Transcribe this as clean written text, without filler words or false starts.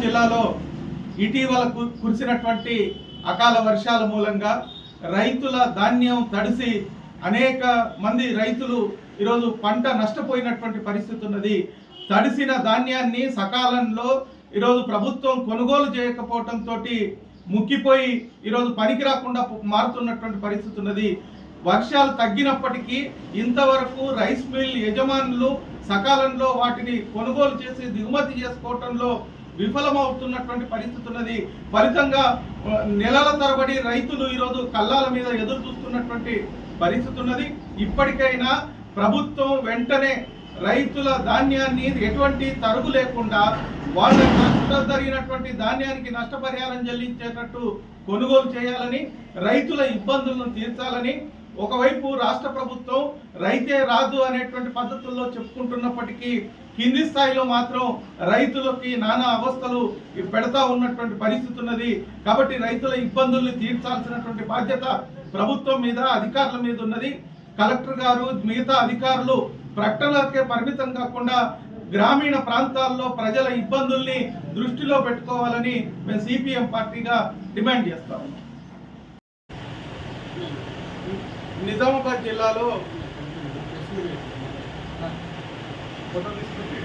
జిల్లాలో ఇటీవల కురిసినటువంటి అకాల వర్షాల మూలంగా రైతుల ధాన్యం తడిసి అనేక మంది రైతులు ఈరోజు పంట నష్టపోయినటువంటి పరిస్థితి ఉన్నది. తడిసిన ధాన్యాన్ని సకాలంలో ఈరోజు ప్రభుత్వం కొనుగోలు చేయకపోవడంతో ముక్కిపోయి ఈరోజు పనికి రాకుండా మారుతున్నటువంటి పరిస్థితి ఉన్నది. వర్షాలు తగ్గినప్పటికీ ఇంతవరకు రైస్ మిల్ యజమానులు సకాలంలో వాటిని కొనుగోలు చేసి దిగుమతి చేసుకోవడంలో విఫలమవుతున్నటువంటి పరిస్థితి ఉన్నది. ఫలితంగా నెలల తరబడి రైతులు ఈరోజు కళ్ళాల మీద ఎదురు చూస్తున్నటువంటి పరిస్థితి ఉన్నది. ఇప్పటికైనా ప్రభుత్వం వెంటనే రైతుల ధాన్యాన్ని ఎటువంటి తరుగు లేకుండా వాళ్ళ నష్టం జరిగినటువంటి ధాన్యానికి నష్టపరిహారం చెల్లించేటట్టు కొనుగోలు చేయాలని, రైతుల ఇబ్బందులను తీర్చాలని ఒకవైపు రాష్ట్ర ప్రభుత్వం రైతే రాదు అనేటువంటి పద్ధతుల్లో చెప్పుకుంటున్నప్పటికీ కింది స్థాయిలో మాత్రం రైతులకి నానా అవస్థలు పెడతా ఉన్నటువంటి పరిస్థితి ఉన్నది. కాబట్టి రైతుల ఇబ్బందుల్ని తీర్చాల్సినటువంటి బాధ్యత ప్రభుత్వం మీద, అధికారుల మీద ఉన్నది. కలెక్టర్ గారు, మిగతా అధికారులు ప్రకటనలకే పరిమితం కాకుండా గ్రామీణ ప్రాంతాల్లో ప్రజల ఇబ్బందుల్ని దృష్టిలో పెట్టుకోవాలని మేము సిపిఎం పార్టీగా డిమాండ్ చేస్తాము. నిజామాబాద్ జిల్లాలో